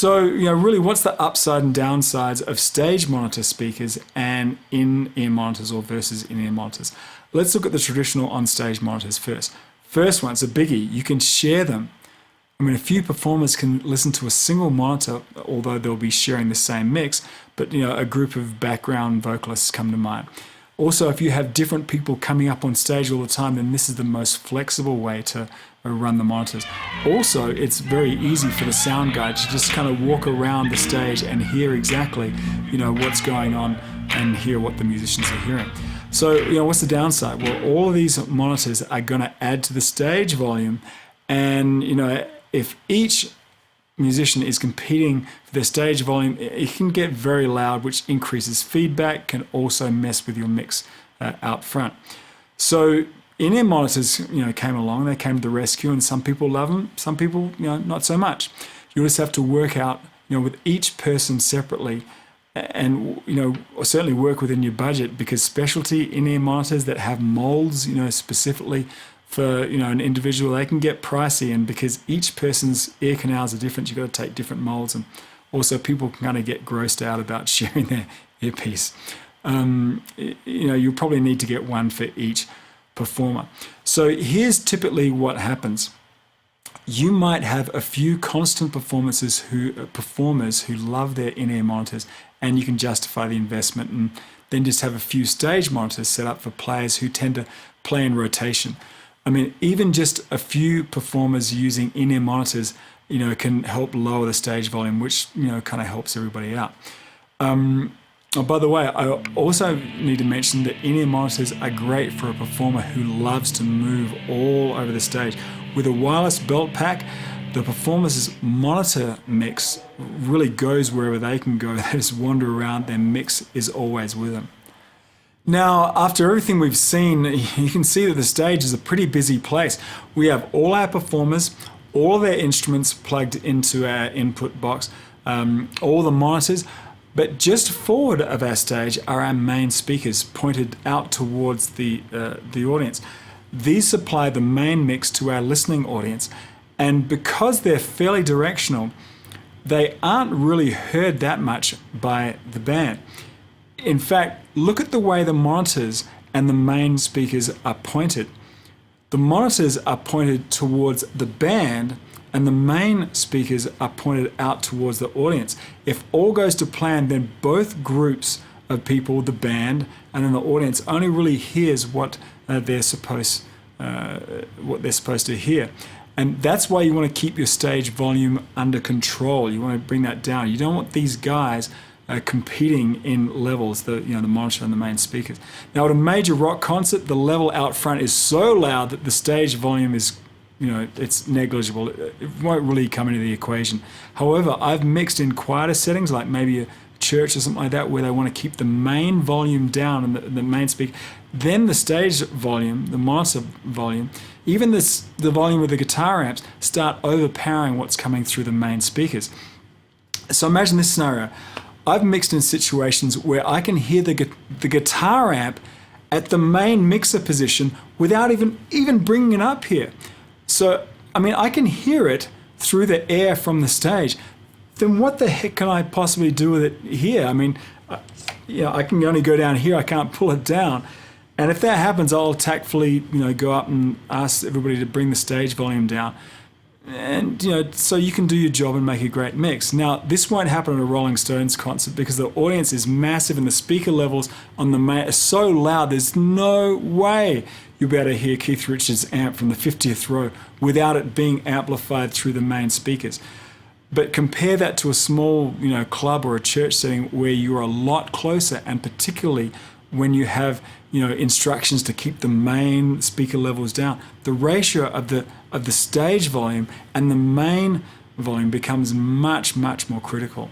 So, really, what's the upside and downsides of stage monitor speakers and in-ear monitors or versus in-ear monitors? Let's look at the traditional on-stage monitors first. First one, it's a biggie. You can share them. I mean, a few performers can listen to a single monitor, although they'll be sharing the same mix, but a group of background vocalists come to mind. Also, if you have different people coming up on stage all the time, then this is the most flexible way to run the monitors. Also, it's very easy for the sound guy to just kind of walk around the stage and hear exactly, what's going on and hear what the musicians are hearing. So, what's the downside? Well, all of these monitors are going to add to the stage volume, and, if each musician is competing for their stage volume, it can get very loud, which increases feedback, can also mess with your mix out front. So in-ear monitors, came along, they came to the rescue, and some people love them, some people, not so much. You just have to work out, with each person separately, and certainly work within your budget, because specialty in-ear monitors that have molds, specifically for an individual, they can get pricey, and because each person's ear canals are different, you've got to take different molds, and also people can kind of get grossed out about sharing their earpiece. You probably need to get one for each performer. So here's typically what happens. You might have a few constant performers who love their in-ear monitors, and you can justify the investment, and then just have a few stage monitors set up for players who tend to play in rotation. I mean, even just a few performers using in-ear monitors, can help lower the stage volume, which, kind of helps everybody out. Oh, by the way, I also need to mention that in-ear monitors are great for a performer who loves to move all over the stage. With a wireless belt pack, the performer's monitor mix really goes wherever they can go. They just wander around, their mix is always with them. Now, after everything we've seen, you can see that the stage is a pretty busy place. We have all our performers, all their instruments plugged into our input box, all the monitors, but just forward of our stage are our main speakers pointed out towards the audience. These supply the main mix to our listening audience, and because they're fairly directional, they aren't really heard that much by the band. In fact, look at the way the monitors and the main speakers are pointed. The monitors are pointed towards the band, and the main speakers are pointed out towards the audience. If all goes to plan, then both groups of people, the band and then the audience, only really hears what they're supposed to hear. And that's why you want to keep your stage volume under control. You want to bring that down. You don't want these guys competing in levels, the monitor and the main speakers. Now, at a major rock concert, the level out front is so loud that the stage volume is, it's negligible. It won't really come into the equation. However, I've mixed in quieter settings, like maybe a church or something like that, where they want to keep the main volume down and the main speaker. Then the stage volume, the monitor volume, even the volume of the guitar amps start overpowering what's coming through the main speakers. So imagine this scenario. I've mixed in situations where I can hear the guitar amp at the main mixer position without even bringing it up here. So, I can hear it through the air from the stage. Then what the heck can I possibly do with it here? I can only go down here, I can't pull it down. And if that happens, I'll tactfully, go up and ask everybody to bring the stage volume down. And, so you can do your job and make a great mix. Now, this won't happen at a Rolling Stones concert because the audience is massive and the speaker levels on the main are so loud, there's no way you'll be able to hear Keith Richards' amp from the 50th row without it being amplified through the main speakers. But compare that to a small, club or a church setting where you're a lot closer, and particularly when you have, instructions to keep the main speaker levels down. The ratio of the stage volume and the main volume becomes much, much more critical.